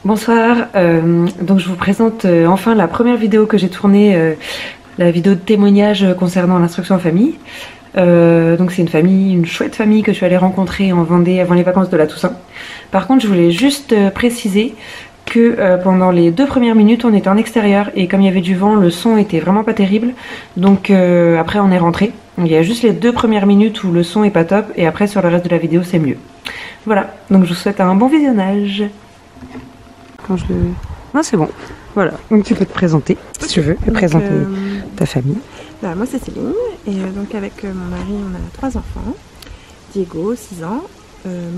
Bonsoir, donc je vous présente enfin la première vidéo que j'ai tournée, la vidéo de témoignage concernant l'instruction en famille. Donc c'est une chouette famille que je suis allée rencontrer en Vendée avant les vacances de la Toussaint. Par contre je voulais juste préciser que pendant les 2 premières minutes on était en extérieur et comme il y avait du vent, le son était vraiment pas terrible. Donc après on est rentré. Il y a juste les 2 premières minutes où le son est pas top et après sur le reste de la vidéo c'est mieux. Voilà, donc je vous souhaite un bon visionnage. Quand je le... Non, c'est bon. Voilà, donc tu peux te présenter, si tu veux, et présenter ta famille. Bah, moi, c'est Céline, et donc avec mon mari, on a 3 enfants. Diego, 6 ans,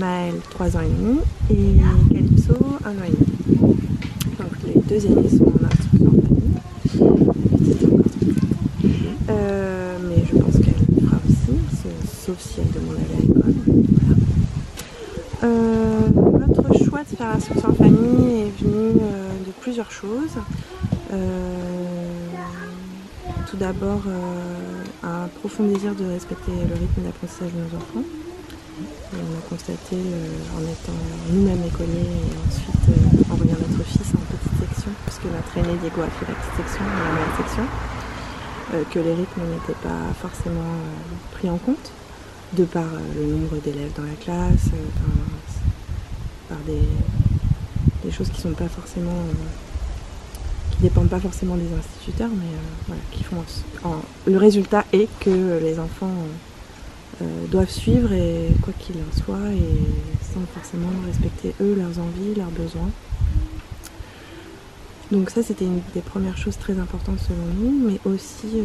Maël, 3 ans et demi, et Calypso, 1 an et demi. Donc les 2 aînés sont en instruction en famille. Mais je pense qu'elle le fera aussi, sauf si elle demande d'aller à l'école. Voilà. Notre choix de faire l'instruction en famille est venu de plusieurs choses. Tout d'abord, un profond désir de respecter le rythme d'apprentissage de nos enfants. Et on a constaté en étant nous-mêmes écoliers et ensuite en voyant notre fils en petite section, puisque notre aîné Diego a fait la petite section, la meilleure section, que les rythmes n'étaient pas forcément pris en compte, de par le nombre d'élèves dans la classe, par des choses qui sont pas forcément qui dépendent pas forcément des instituteurs, mais voilà, qui font le résultat est que les enfants doivent suivre et quoi qu'il en soit, et sans forcément respecter eux leurs envies, leurs besoins. Donc ça, c'était une des premières choses très importantes selon nous, mais aussi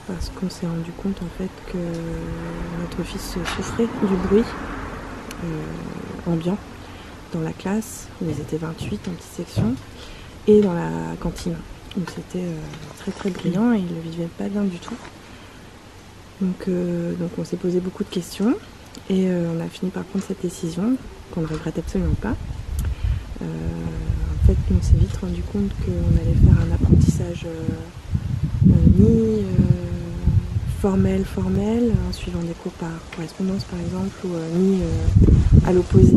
parce qu'on s'est rendu compte en fait que notre fils souffrait du bruit ambiant dans la classe, ils étaient 28 en petite section, et dans la cantine. Donc c'était très très brillant et ils ne le vivaient pas bien du tout. Donc on s'est posé beaucoup de questions et on a fini par prendre cette décision qu'on ne regrette absolument pas. En fait, on s'est vite rendu compte qu'on allait faire un apprentissage ni formel, en suivant des cours par correspondance par exemple, ou ni à l'opposé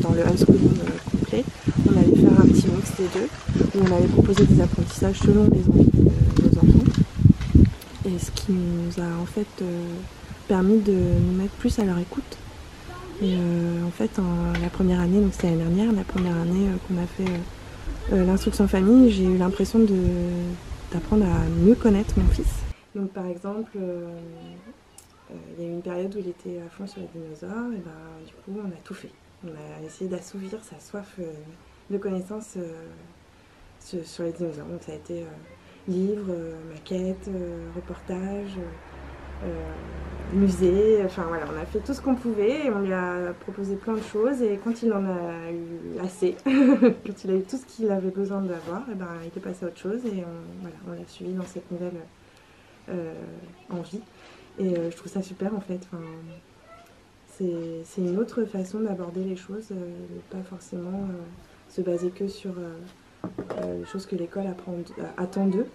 dans le unschooling complet. On allait faire un petit mix des deux, où on allait proposer des apprentissages selon les envies de nos enfants. Et ce qui nous a en fait permis de nous mettre plus à leur écoute. Et en fait, la première année, donc c'était l'année dernière, la première année qu'on a fait l'instruction en famille, j'ai eu l'impression d'apprendre à mieux connaître mon fils. Donc par exemple, il y a eu une période où il était à fond sur les dinosaures, et ben, du coup on a tout fait. On a essayé d'assouvir sa soif de connaissances sur les dinosaures. Donc ça a été livres, maquettes, reportages, musée, enfin voilà, on a fait tout ce qu'on pouvait et on lui a proposé plein de choses, et quand il en a eu assez, quand il a eu tout ce qu'il avait besoin d'avoir, et ben, il est passé à autre chose, et on l'a suivi dans cette nouvelle envie. Et je trouve ça super en fait. Enfin, c'est une autre façon d'aborder les choses, de pas forcément se baser que sur les choses que l'école attend d'eux,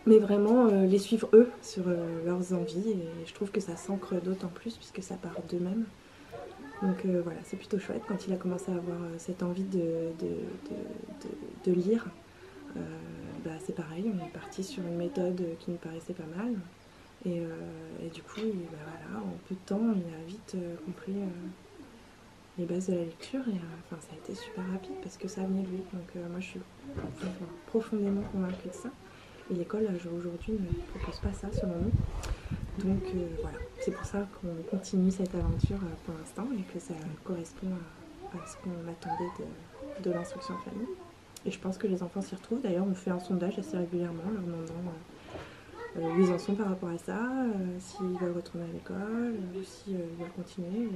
mais vraiment les suivre eux sur leurs envies, et je trouve que ça s'ancre d'autant plus puisque ça part d'eux-mêmes. Donc voilà, c'est plutôt chouette. Quand il a commencé à avoir cette envie de lire, bah, c'est pareil, on est parti sur une méthode qui nous paraissait pas mal. Et du coup, bah voilà, en peu de temps, il a vite compris les bases de la lecture, et enfin, ça a été super rapide parce que ça venait de lui. Donc moi, je suis profondément convaincue de ça. Et l'école, aujourd'hui, ne propose pas ça, selon nous. Donc voilà, c'est pour ça qu'on continue cette aventure pour l'instant, et que ça correspond à ce qu'on attendait de l'instruction en famille. Et je pense que les enfants s'y retrouvent. D'ailleurs, on fait un sondage assez régulièrement, leur demandant où ils en sont par rapport à ça, s'ils veulent retourner à l'école, ou s'ils veulent continuer.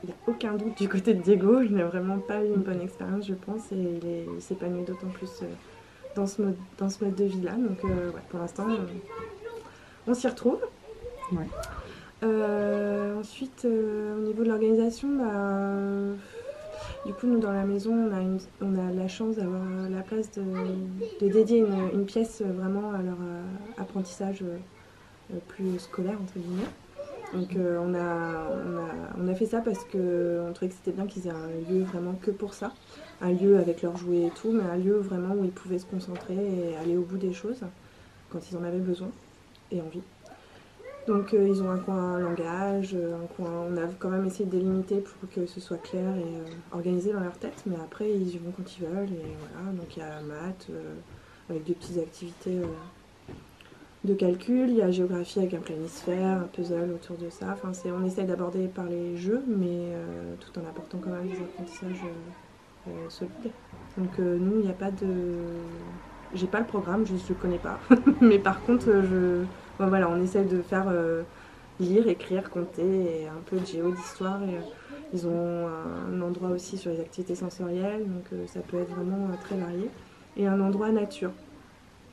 Il n'y a aucun doute du côté de Diego, il n'a vraiment pas eu une bonne expérience, je pense, et il s'épanouit d'autant plus dans ce mode de vie-là. Donc ouais, pour l'instant, on s'y retrouve. Ouais. Ensuite, au niveau de l'organisation, du coup, nous, dans la maison, on a la chance d'avoir la place de dédier une pièce vraiment à leur apprentissage plus scolaire, entre guillemets. Donc on a fait ça parce qu'on trouvait que c'était bien qu'ils aient un lieu vraiment que pour ça. Un lieu avec leurs jouets et tout, mais un lieu vraiment où ils pouvaient se concentrer et aller au bout des choses quand ils en avaient besoin et envie. Donc ils ont un coin langage, un coin. On a quand même essayé de délimiter pour que ce soit clair et organisé dans leur tête, mais après ils y vont quand ils veulent et voilà. Donc il y a maths avec des petites activités de calcul, il y a géographie avec un planisphère, un puzzle autour de ça. Enfin, on essaie d'aborder par les jeux, mais tout en apportant quand même des apprentissages solides. Donc nous, il n'y a pas de... J'ai pas le programme, je ne le connais pas. Mais par contre, bon, voilà, on essaie de faire lire, écrire, compter et un peu de géo, d'histoire. Et, ils ont un endroit aussi sur les activités sensorielles, donc ça peut être vraiment très varié. Et un endroit nature,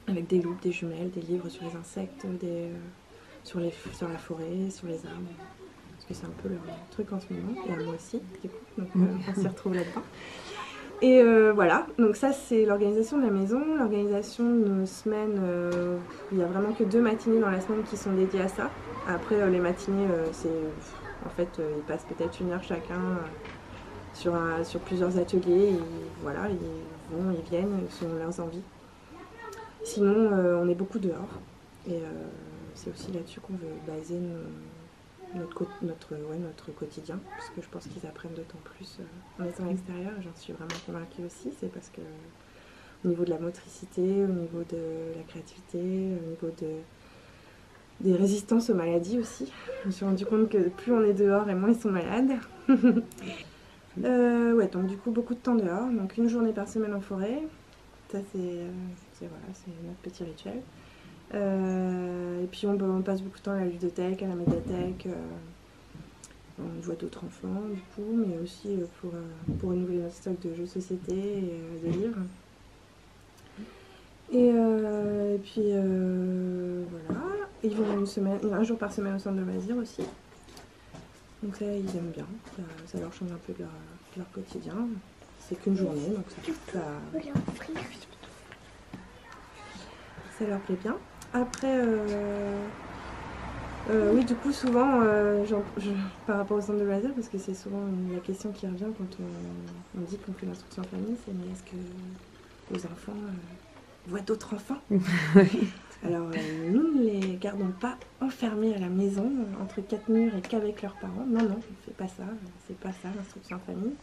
avec des loupes, des jumelles, des livres sur les insectes, sur la forêt, sur les arbres. Parce que c'est un peu leur truc en ce moment, et à moi aussi, du coup, donc on s'y retrouve là-dedans. Et voilà, donc ça c'est l'organisation de la maison. L'organisation de nos semaines, il n'y a vraiment que 2 matinées dans la semaine qui sont dédiées à ça. Après les matinées, en fait, ils passent peut-être 1 heure chacun sur plusieurs ateliers. Et voilà, ils vont, ils viennent selon leurs envies. Sinon, on est beaucoup dehors. Et c'est aussi là-dessus qu'on veut baser notre quotidien, parce que je pense qu'ils apprennent d'autant plus en étant à l'extérieur. J'en suis vraiment convaincue aussi. C'est parce que au niveau de la motricité, au niveau de la créativité, au niveau des résistances aux maladies aussi. Je me suis rendu compte que plus on est dehors et moins ils sont malades. Ouais, donc du coup beaucoup de temps dehors, donc 1 journée par semaine en forêt. Ça c'est notre petit rituel. Et puis on passe beaucoup de temps à la ludothèque, à la médiathèque. On voit d'autres enfants du coup, mais aussi pour renouveler notre stock de jeux de société et de livres. Et puis voilà. Ils vont 1 jour par semaine au centre de loisirs aussi. Donc ça ils aiment bien, ça leur change un peu de leur quotidien. C'est qu'une journée, donc ça leur plaît bien. Après, oui, du coup, souvent, par rapport au centre de loisirs, parce que c'est souvent la question qui revient quand on dit qu'on fait l'instruction en famille, c'est mais est-ce que vos enfants voient d'autres enfants? Alors, nous ne les gardons pas enfermés à la maison, entre 4 murs et qu'avec leurs parents. Non, non, on ne fait pas ça, c'est pas ça l'instruction en famille.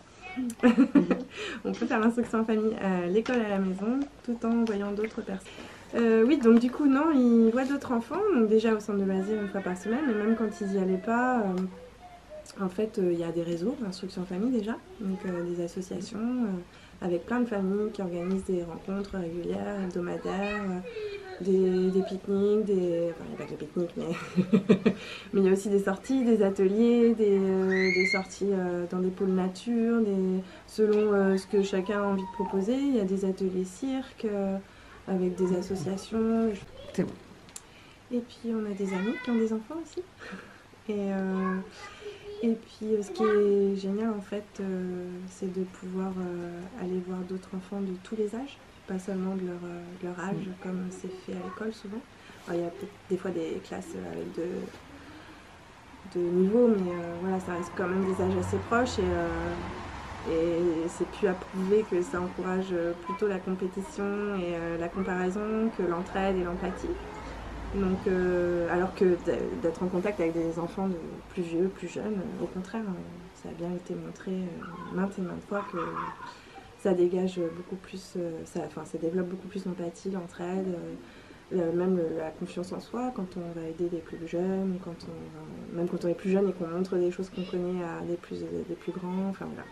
On peut faire l'instruction en famille à l'école, à la maison, tout en voyant d'autres personnes. Oui, donc du coup, non, ils voient d'autres enfants, donc déjà au centre de loisirs 1 fois par semaine, mais même quand ils n'y allaient pas, en fait, il y a des réseaux d'instruction en famille déjà, donc des associations avec plein de familles qui organisent des rencontres régulières, hebdomadaires, des pique-niques, enfin, il n'y a pas que les pique-niques, mais il y a aussi des sorties, des ateliers, des sorties dans des pôles nature, selon ce que chacun a envie de proposer. Il y a des ateliers cirque, avec des associations. C'est bon. Et puis on a des amis qui ont des enfants aussi. Et puis ce qui est génial en fait, c'est de pouvoir aller voir d'autres enfants de tous les âges, pas seulement de leur âge comme c'est fait à l'école souvent. Alors, il y a peut-être des fois des classes avec de niveaux, mais voilà, ça reste quand même des âges assez proches et c'est plus à prouver que ça encourage plutôt la compétition et la comparaison que l'entraide et l'empathie. Donc, alors que d'être en contact avec des enfants plus vieux, plus jeunes, au contraire, ça a bien été montré maintes et maintes fois que ça dégage beaucoup plus, ça développe beaucoup plus l'empathie, l'entraide, même la confiance en soi quand on va aider les plus jeunes, même quand on est plus jeune et qu'on montre des choses qu'on connaît à des plus grands, enfin voilà.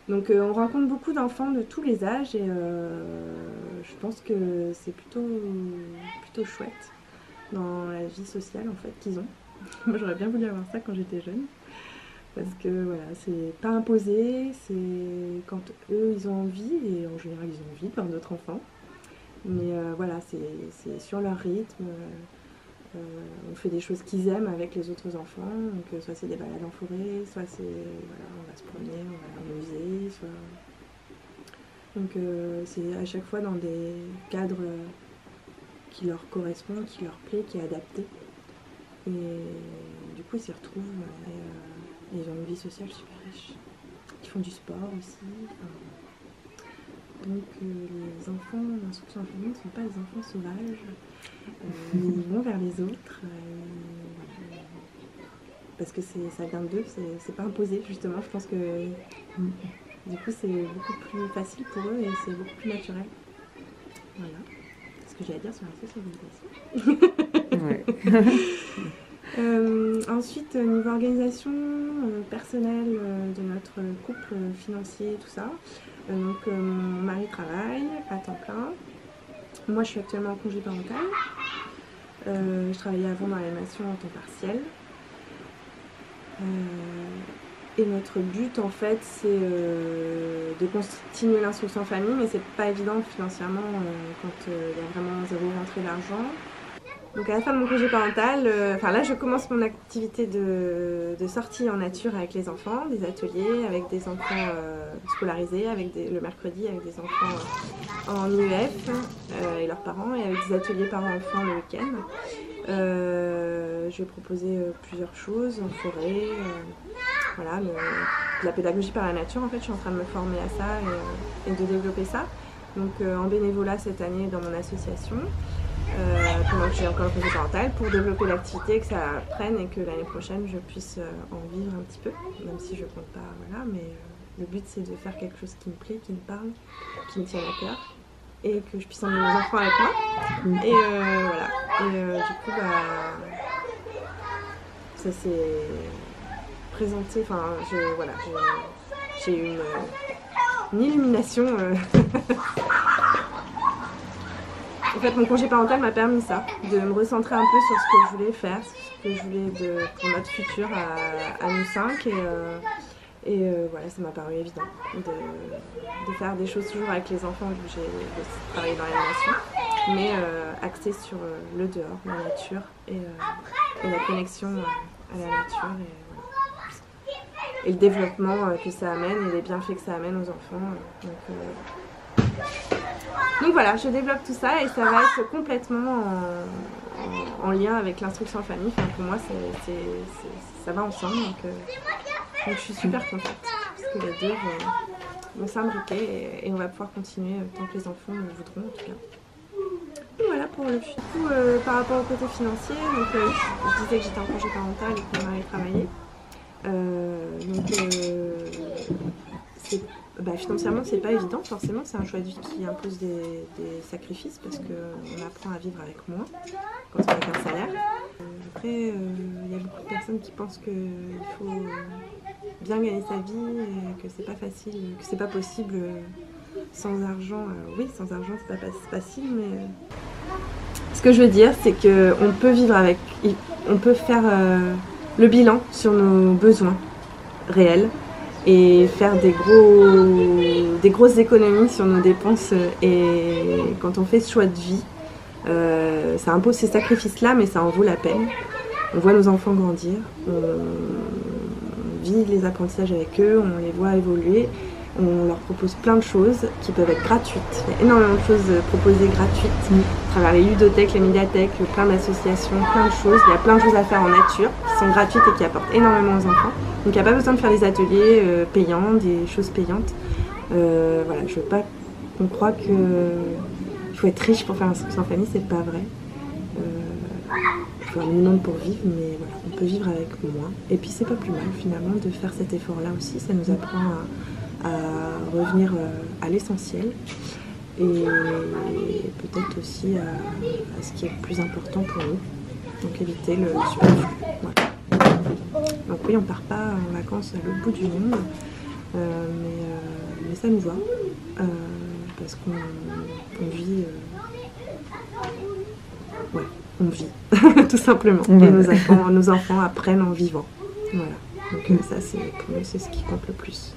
Donc on rencontre beaucoup d'enfants de tous les âges et je pense que c'est plutôt chouette dans la vie sociale en fait qu'ils ont. Moi j'aurais bien voulu avoir ça quand j'étais jeune. Parce que voilà, c'est pas imposé, c'est quand eux ils ont envie, et en général ils ont envie de voir d'autres enfants. Mais voilà, c'est sur leur rythme. On fait des choses qu'ils aiment avec les autres enfants. Donc soit c'est des balades en forêt, soit c'est voilà, on va se promener, on va au musée, soit. Donc c'est à chaque fois dans des cadres qui leur correspondent, qui leur plaît, qui est adapté. Et du coup ils s'y retrouvent et ils ont une vie sociale super riche. Ils font du sport aussi. Donc les enfants d'instruction en famille ne sont pas des enfants sauvages. Ils vont vers les autres. Parce que ça vient d'eux, c'est pas imposé justement. Je pense que du coup c'est beaucoup plus facile pour eux et c'est beaucoup plus naturel. Voilà. C'est ce que j'ai à dire sur la socialisation. Ensuite, niveau organisation personnelle de notre couple financier, tout ça. Donc mon mari travaille à temps plein. Moi je suis actuellement en congé parental. Je travaillais avant dans l'animation en temps partiel. Et notre but en fait c'est de continuer l'instruction en famille, mais c'est pas évident financièrement quand il y a vraiment zéro rentrée d'argent. Donc à la fin de mon congé parental, là je commence mon activité de sortie en nature avec les enfants, des ateliers avec des enfants scolarisés, le mercredi avec des enfants en IEF et leurs parents, et avec des ateliers parents-enfants le week-end. Je vais proposer plusieurs choses en forêt, voilà, de la pédagogie par la nature. En fait, je suis en train de me former à ça et de développer ça. Donc en bénévolat cette année dans mon association, pendant que j'ai encore le congé parental, pour développer l'activité, que ça prenne et que l'année prochaine je puisse en vivre un petit peu, même si je compte pas, voilà, mais le but c'est de faire quelque chose qui me plaît, qui me parle, qui me tient à cœur, et que je puisse emmener mes enfants avec moi. Et voilà. Et du coup, ça s'est présenté. Enfin, j'ai eu une illumination. En fait, mon congé parental m'a permis ça, de me recentrer un peu sur ce que je voulais faire, ce que je voulais pour notre futur à nous 5. Et voilà, ça m'a paru évident de faire des choses toujours avec les enfants, vu que j'ai travaillé dans l'animation, mais axé sur le dehors, la nature et la connexion à la nature et le développement que ça amène et les bienfaits que ça amène aux enfants. Donc voilà, je développe tout ça et ça va être complètement en lien avec l'instruction en famille. Enfin, pour moi, ça va ensemble. Donc je suis super contente parce que les deux vont s'imbriquer et on va pouvoir continuer tant que les enfants le voudront en tout cas. Et voilà pour le futur. Par rapport au côté financier, donc, je disais que j'étais en congé parental et que mon mari travaillait. Financièrement c'est pas évident, forcément c'est un choix de vie qui impose des sacrifices parce qu'on apprend à vivre avec moins quand on a qu'un salaire. Après il y a beaucoup de personnes qui pensent qu'il faut bien gagner sa vie et que c'est pas facile, que c'est pas possible sans argent. Oui, sans argent c'est pas facile, mais ce que je veux dire c'est qu'on peut vivre avec, on peut faire le bilan sur nos besoins réels et faire des grosses économies sur nos dépenses. Et quand on fait ce choix de vie, ça impose ces sacrifices-là, mais ça en vaut la peine. On voit nos enfants grandir, on vit les apprentissages avec eux, on les voit évoluer, on leur propose plein de choses qui peuvent être gratuites. Il y a énormément de choses proposées gratuites à travers les ludothèques, les médiathèques, plein d'associations, plein de choses. Il y a plein de choses à faire en nature qui sont gratuites et qui apportent énormément aux enfants. Donc il n'y a pas besoin de faire des ateliers payants, des choses payantes. Voilà, je veux pas qu'on croie qu'il faut être riche pour faire l'instruction en famille, c'est pas vrai. Il faut un minimum pour vivre, mais voilà, on peut vivre avec moins. Et puis c'est pas plus mal finalement de faire cet effort-là aussi, ça nous apprend à revenir à l'essentiel et peut-être aussi à ce qui est le plus important pour nous, donc éviter le superflu. Voilà. Donc oui, on part pas en vacances à l'autre bout du monde, mais ça nous va, parce qu'on vit, on vit, tout simplement. Et nos enfants apprennent en vivant. Voilà. Donc ça, pour nous, c'est ce qui compte le plus.